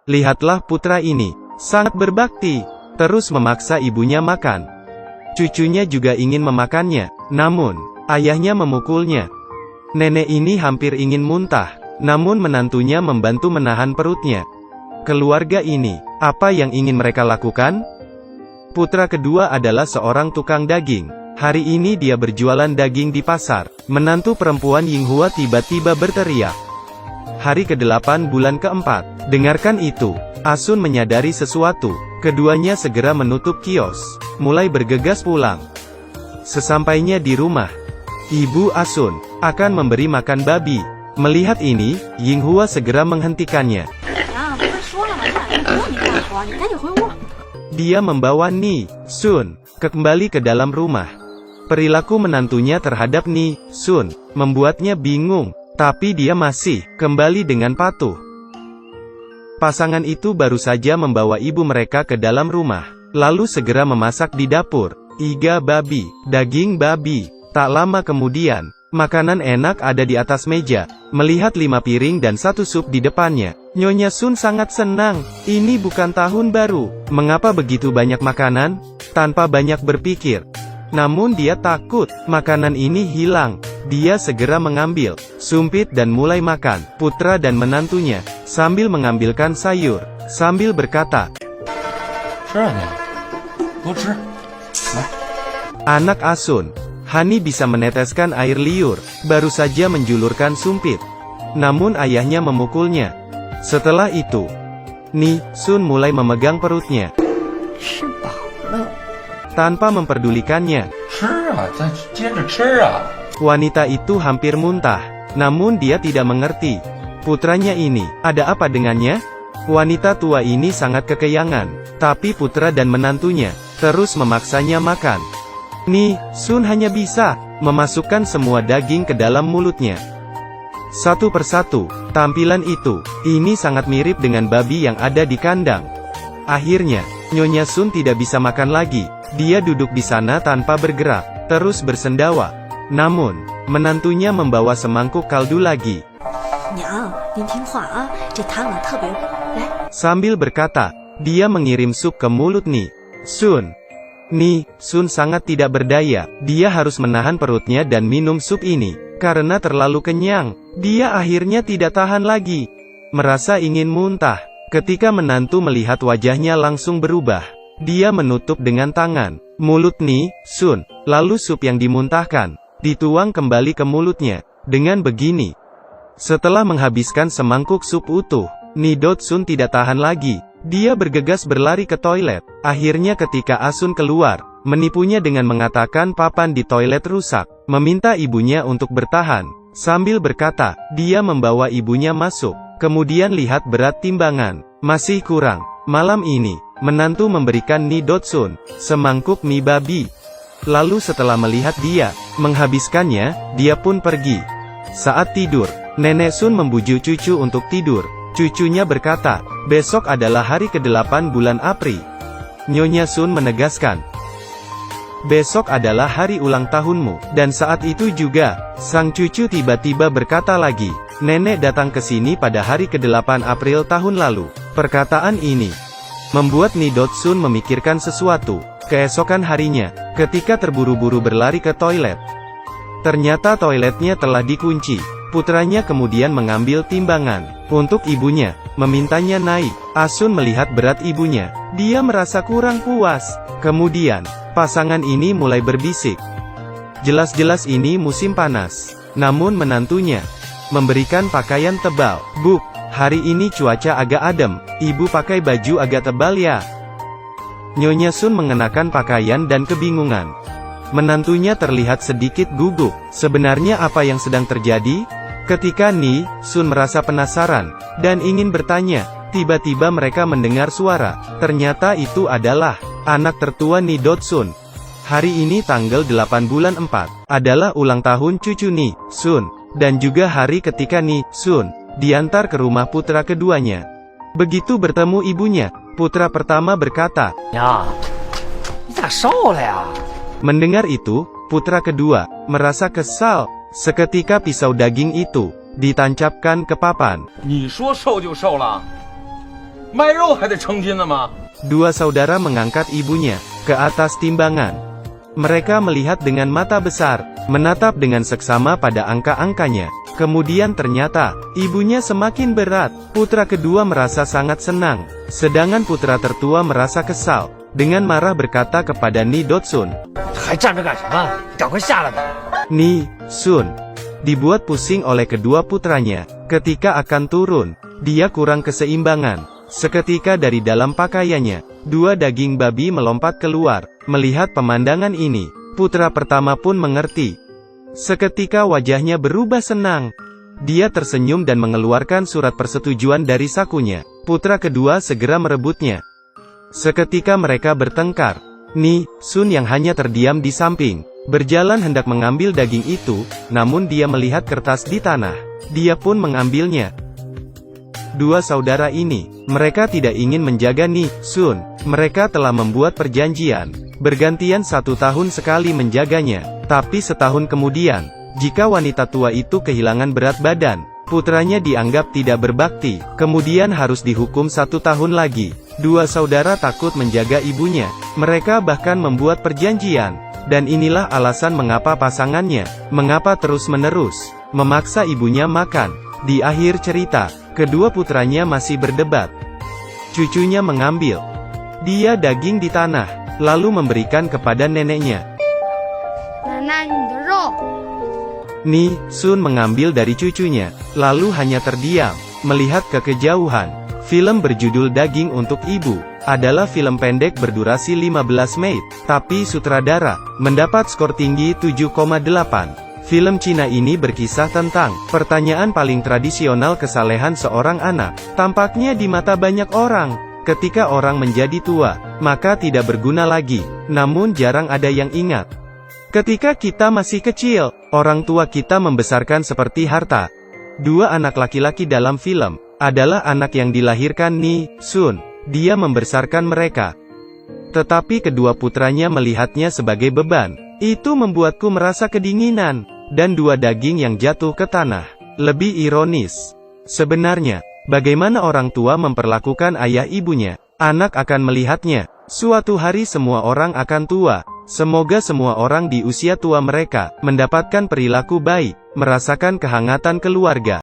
Lihatlah putra ini, sangat berbakti, terus memaksa ibunya makan. Cucunya juga ingin memakannya, namun, ayahnya memukulnya. Nenek ini hampir ingin muntah, namun menantunya membantu menahan perutnya. Keluarga ini, apa yang ingin mereka lakukan? Putra kedua adalah seorang tukang daging. Hari ini dia berjualan daging di pasar. Menantu perempuan Yinghua tiba-tiba berteriak. Hari ke-8 bulan ke-4. Dengarkan itu. Asun menyadari sesuatu. Keduanya segera menutup kios. Mulai bergegas pulang. Sesampainya di rumah, Ibu Asun akan memberi makan babi. Melihat ini, Yinghua segera menghentikannya. Dia membawa Ni Sun kembali ke dalam rumah. Perilaku menantunya terhadap Ni Sun membuatnya bingung, tapi dia masih kembali dengan patuh. Pasangan itu baru saja membawa ibu mereka ke dalam rumah, lalu segera memasak di dapur. Iga babi, daging babi. Tak lama kemudian, makanan enak ada di atas meja. Melihat 5 piring dan 1 sup di depannya, Nyonya Sun sangat senang. Ini bukan tahun baru. Mengapa begitu banyak makanan? Tanpa banyak berpikir. Namun dia takut, makanan ini hilang. Dia segera mengambil sumpit dan mulai makan. Putra dan menantunya, sambil mengambilkan sayur, sambil berkata, Anak Asun, Hani bisa meneteskan air liur, baru saja menjulurkan sumpit. Namun ayahnya memukulnya. Setelah itu, Ni Sun mulai memegang perutnya. Tanpa memperdulikannya. Wanita itu hampir muntah. Namun dia tidak mengerti. Putranya ini, ada apa dengannya? Wanita tua ini sangat kekeyangan. Tapi putra dan menantunya, terus memaksanya makan. Ni Sun hanya bisa memasukkan semua daging ke dalam mulutnya. Satu persatu, tampilan itu, ini sangat mirip dengan babi yang ada di kandang. Akhirnya, Nyonya Sun tidak bisa makan lagi. Dia duduk di sana tanpa bergerak, terus bersendawa. Namun, menantunya membawa semangkuk kaldu lagi. Sambil berkata, dia mengirim sup ke mulut Ni Sun. Ni Sun sangat tidak berdaya. Dia harus menahan perutnya dan minum sup ini. Karena terlalu kenyang, dia akhirnya tidak tahan lagi. Merasa ingin muntah. Ketika menantu melihat wajahnya langsung berubah, dia menutup dengan tangan mulut Ni Sun. Lalu sup yang dimuntahkan dituang kembali ke mulutnya. Dengan begini, setelah menghabiskan semangkuk sup utuh, Ni Sun tidak tahan lagi. Dia bergegas berlari ke toilet. Akhirnya ketika Asun keluar, menipunya dengan mengatakan papan di toilet rusak, meminta ibunya untuk bertahan. Sambil berkata, dia membawa ibunya masuk. Kemudian lihat berat timbangan, masih kurang. Malam ini, menantu memberikan Ni Sun semangkuk mie babi. Lalu setelah melihat dia menghabiskannya, dia pun pergi. Saat tidur, Nenek Sun membujuk cucu untuk tidur. Cucunya berkata, besok adalah hari ke-8 bulan April. Nyonya Sun menegaskan, besok adalah hari ulang tahunmu. Dan saat itu juga, sang cucu tiba-tiba berkata lagi, nenek datang ke sini pada hari ke-8 April tahun lalu. Perkataan ini membuat Ni Sun memikirkan sesuatu. Keesokan harinya, ketika terburu-buru berlari ke toilet, ternyata toiletnya telah dikunci. Putranya kemudian mengambil timbangan untuk ibunya, memintanya naik. Asun melihat berat ibunya. Dia merasa kurang puas. Kemudian, pasangan ini mulai berbisik. Jelas-jelas ini musim panas. Namun menantunya memberikan pakaian tebal. Buk, hari ini cuaca agak adem. Ibu pakai baju agak tebal ya. Nyonya Sun mengenakan pakaian dan kebingungan. Menantunya terlihat sedikit gugup. Sebenarnya apa yang sedang terjadi? Ketika Ni Sun merasa penasaran dan ingin bertanya, tiba-tiba mereka mendengar suara. Ternyata itu adalah anak tertua Ni Sun. Hari ini tanggal 8 bulan 4 adalah ulang tahun cucu Ni Sun, dan juga hari ketika Ni Sun diantar ke rumah putra keduanya. Begitu bertemu ibunya, putra pertama berkata, "Ya, mendengar itu, putra kedua merasa kesal. Seketika pisau daging itu ditancapkan ke papan. 卖肉还得称斤呢吗？ Dua saudara mengangkat ibunya ke atas timbangan. Mereka melihat dengan mata besar, menatap dengan seksama pada angka-angkanya. Kemudian ternyata, ibunya semakin berat. Putra kedua merasa sangat senang, sedangkan putra tertua merasa kesal. Dengan marah berkata kepada Ni Dotsun, 还站着干什么？赶快下来吧！ Ni, Sun, dibuat pusing oleh kedua putranya. Ketika akan turun, dia kurang keseimbangan. Seketika dari dalam pakaiannya, dua daging babi melompat keluar. Melihat pemandangan ini, putra pertama pun mengerti. Seketika wajahnya berubah senang. Dia tersenyum dan mengeluarkan surat persetujuan dari sakunya. Putra kedua segera merebutnya. Seketika mereka bertengkar. Ni, Sun yang hanya terdiam di samping, berjalan hendak mengambil daging itu, namun dia melihat kertas di tanah. Dia pun mengambilnya. Dua saudara ini, mereka tidak ingin menjaga Ni, Sun. Mereka telah membuat perjanjian, bergantian 1 tahun sekali menjaganya. Tapi setahun kemudian, jika wanita tua itu kehilangan berat badan, putranya dianggap tidak berbakti, kemudian harus dihukum 1 tahun lagi. Dua saudara takut menjaga ibunya. Mereka bahkan membuat perjanjian. Dan inilah alasan mengapa pasangannya, mengapa terus-menerus, memaksa ibunya makan. Di akhir cerita, kedua putranya masih berdebat. Cucunya mengambil dia daging di tanah, lalu memberikan kepada neneknya. 奶奶，你的肉。 Ni, Sun mengambil dari cucunya, lalu hanya terdiam, melihat ke kejauhan. Film berjudul Daging untuk Ibu, adalah film pendek berdurasi 15 menit, tapi sutradara, mendapat skor tinggi 7,8. Film Cina ini berkisah tentang, pertanyaan paling tradisional kesalehan seorang anak, tampaknya di mata banyak orang. Ketika orang menjadi tua, maka tidak berguna lagi, namun jarang ada yang ingat. Ketika kita masih kecil, orang tua kita membesarkan seperti harta. Dua anak laki-laki dalam film, adalah anak yang dilahirkan Ni, Sun. Dia membesarkan mereka. Tetapi kedua putranya melihatnya sebagai beban. Itu membuatku merasa kedinginan. Dan dua daging yang jatuh ke tanah. Lebih ironis. Sebenarnya, bagaimana orang tua memperlakukan ayah ibunya? Anak akan melihatnya. Suatu hari semua orang akan tua. Semoga semua orang di usia tua mereka, mendapatkan perilaku baik, merasakan kehangatan keluarga.